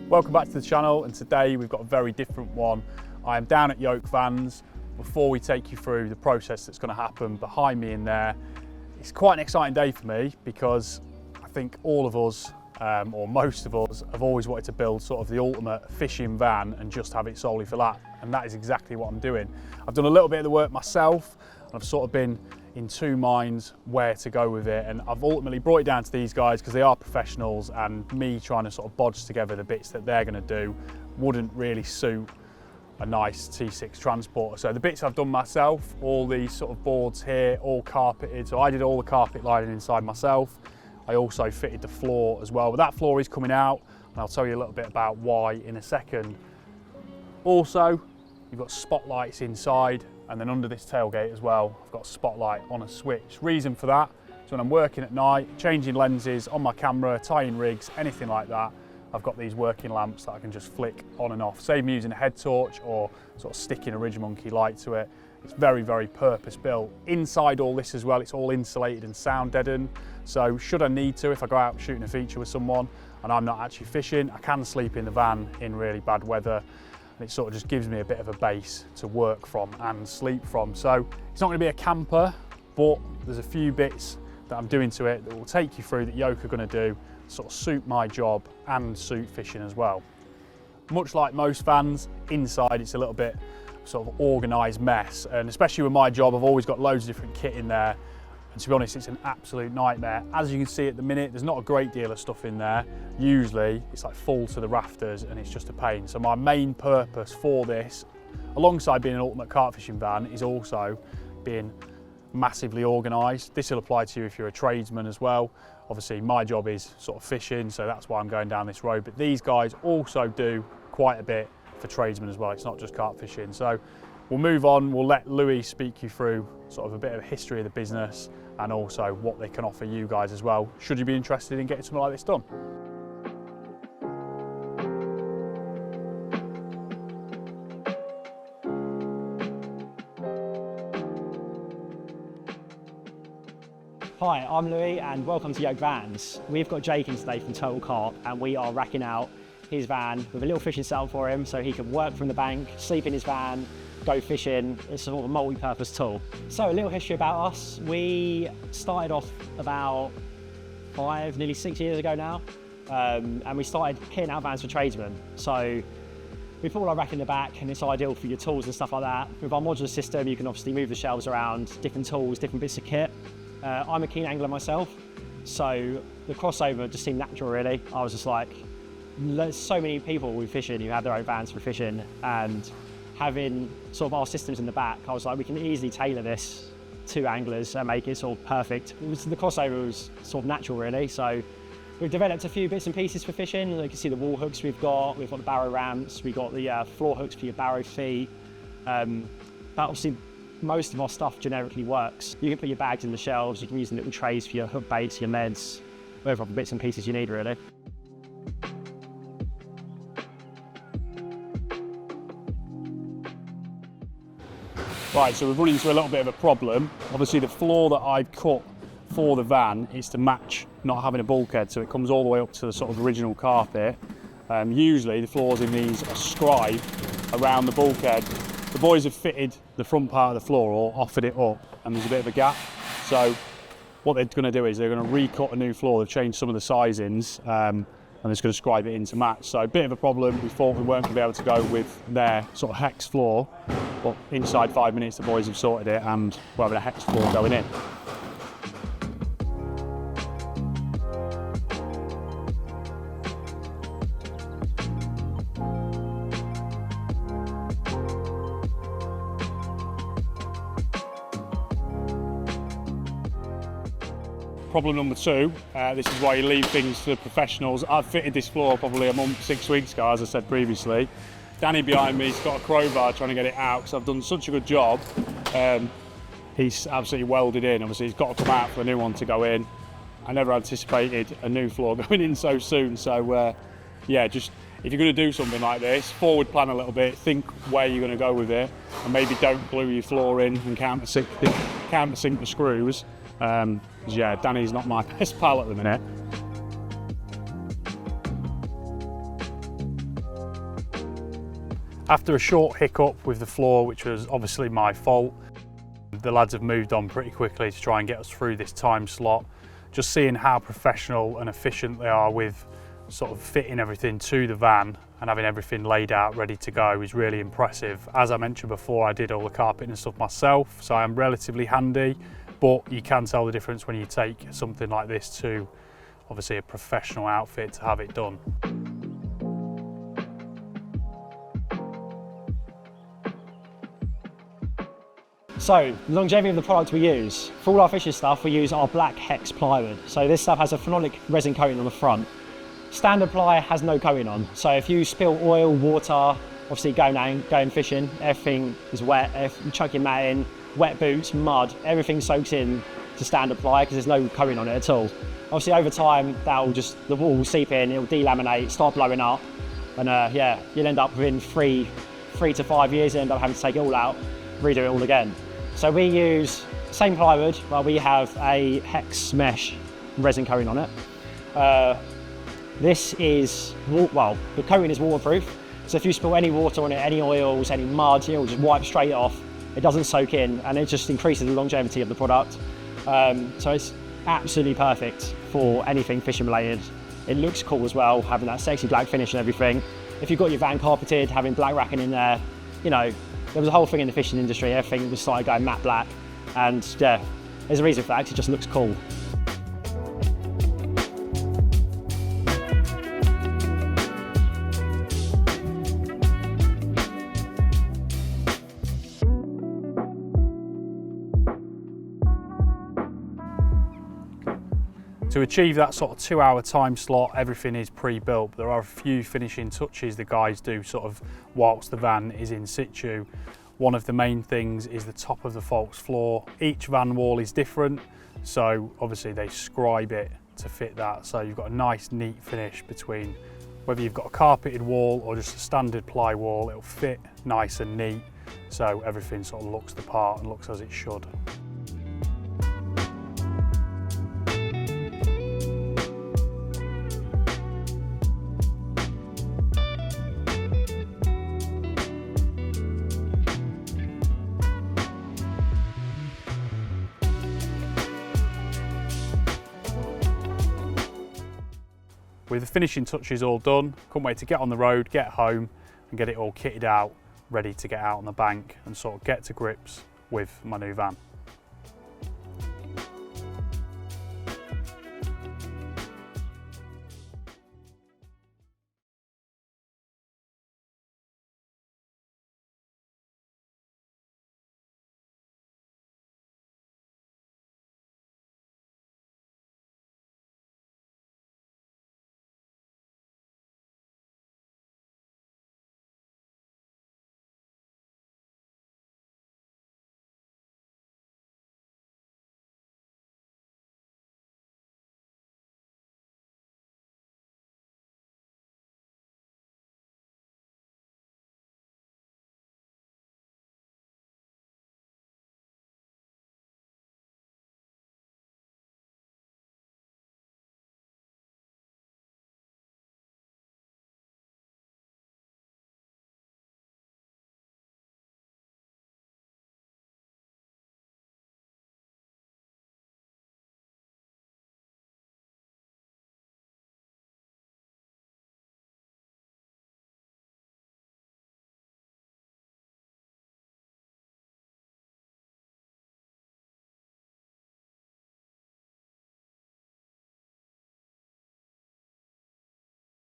Welcome back to the channel, and today we've got a very different one. I am down at Yoke Vans. Before we take you through the process that's going to happen behind me in there, it's quite an exciting day for me because I think all of us, or most of us, have always wanted to build sort of the ultimate fishing van and just have it solely for that, and that is exactly what I'm doing. I've done a little bit of the work myself, and I've sort of been in two minds where to go with it, and I've ultimately brought it down to these guys because they are professionals, and me trying to sort of bodge together the bits that they're going to do wouldn't really suit a nice T6 transporter. So the bits I've done myself, all these sort of boards here, all carpeted, so I did all the carpet lining inside myself. I also fitted the floor as well, but that floor is coming out, and I'll tell you a little bit about why in a second. Also, you've got spotlights inside, and then under this tailgate as well, I've got a spotlight on a switch. Reason for that is when I'm working at night, changing lenses on my camera, tying rigs, anything like that, I've got these working lamps that I can just flick on and off. Save me using a head torch or sort of sticking a Ridge Monkey light to it. It's very, very purpose built. Inside all this as well, it's all insulated and sound deadened. So should I need to, if I go out shooting a feature with someone and I'm not actually fishing, I can sleep in the van in really bad weather. And it sort of just gives me a bit of a base to work from and sleep from. So it's not going to be a camper, but there's a few bits that I'm doing to it that will take you through that Yoke are going to do, sort of suit my job and suit fishing as well. Much like most vans, inside it's a little bit sort of organised mess, and especially with my job, I've always got loads of different kit in there. And to be honest, it's an absolute nightmare. As you can see at the minute, there's not a great deal of stuff in there. Usually it's like full to the rafters and it's just a pain. So my main purpose for this, alongside being an ultimate carp fishing van, is also being massively organised. This will apply to you if you're a tradesman as well. Obviously my job is sort of fishing, so that's why I'm going down this road. But these guys also do quite a bit for tradesmen as well. It's not just carp fishing. So we'll move on. We'll let Louis speak you through sort of a bit of a history of the business and also what they can offer you guys as well, should you be interested in getting something like this done. Hi, I'm Louis and welcome to Yoke Vans. We've got Jake in today from Total Carp, and we are racking out his van with a little fishing setup for him so he can work from the bank, sleep in his van, go fishing. It's sort of a multi-purpose tool. So a little history about us. We started off about 5, nearly 6 years ago now, and we started kitting out vans for tradesmen. So we put all our rack in the back, and it's ideal for your tools and stuff like that. With our modular system, you can obviously move the shelves around, different tools, different bits of kit. I'm a keen angler myself, so the crossover just seemed natural really. I was just like, there's so many people with fishing who have their own vans for fishing, and having sort of our systems in the back, I was like, we can easily tailor this to anglers and make it sort of perfect. The crossover was sort of natural really, so we've developed a few bits and pieces for fishing. You can see the wall hooks we've got the barrow ramps, we've got the floor hooks for your barrow feet. But obviously most of our stuff generically works. You can put your bags in the shelves, you can use the little trays for your hook baits, your meds, whatever other bits and pieces you need really. Right, so we've run into a little bit of a problem. Obviously the floor that I've cut for the van is to match not having a bulkhead, so it comes all the way up to the sort of original carpet. Usually the floors in these are scribed around the bulkhead. The boys have fitted the front part of the floor or offered it up, and there's a bit of a gap. So what they're going to do is they're going to recut a new floor. They've changed some of the sizings, and they're just going to scribe it in to match. So a bit of a problem. We thought we weren't going to be able to go with their sort of hex floor, but inside 5 minutes the boys have sorted it and we're having a hex floor going in. Problem number 2, this is why you leave things to the professionals. I've fitted this floor probably a month, 6 weeks ago, as I said previously. Danny behind me's got a crowbar trying to get it out because I've done such a good job. He's absolutely welded in. Obviously he's got to come out for a new one to go in. I never anticipated a new floor going in so soon. So yeah, just if you're going to do something like this, forward plan a little bit, think where you're going to go with it, and maybe don't glue your floor in and countersink the screws. Yeah, Danny's not my best pal at the minute. After a short hiccup with the floor, which was obviously my fault, the lads have moved on pretty quickly to try and get us through this time slot. Just seeing how professional and efficient they are with sort of fitting everything to the van and having everything laid out ready to go is really impressive. As I mentioned before, I did all the carpeting and stuff myself, so I am relatively handy, but you can tell the difference when you take something like this to obviously a professional outfit to have it done. So, the longevity of the product we use. For all our fishing stuff, we use our black hex plywood. So this stuff has a phenolic resin coating on the front. Standard ply has no coating on. So if you spill oil, water, obviously going fishing, everything is wet. If you chuck your mat in, wet boots, mud, everything soaks in to standard ply because there's no coating on it at all. Obviously over time, the wall will seep in, it'll delaminate, start blowing up. And yeah, you'll end up within three to 5 years, you end up having to take it all out, redo it all again. So we use same plywood, but we have a hex mesh resin coating on it. This is, well, the coating is waterproof. So if you spill any water on it, any oils, any mud, it'll just wipe straight off. It doesn't soak in, and it just increases the longevity of the product. So it's absolutely perfect for anything fishing related. It looks cool as well, having that sexy black finish and everything. If you've got your van carpeted, having black racking in there, you know, there was a whole thing in the fishing industry, everything just started going matte black, and yeah, there's a reason for that, it just looks cool. To achieve that sort of 2-hour time slot, everything is pre-built. There are a few finishing touches the guys do sort of whilst the van is in situ. One of the main things is the top of the false floor. Each van wall is different, so obviously they scribe it to fit that. So you've got a nice neat finish between whether you've got a carpeted wall or just a standard ply wall, it'll fit nice and neat. So everything sort of looks the part and looks as it should. With the finishing touches all done, couldn't wait to get on the road, get home and get it all kitted out, ready to get out on the bank and sort of get to grips with my new van.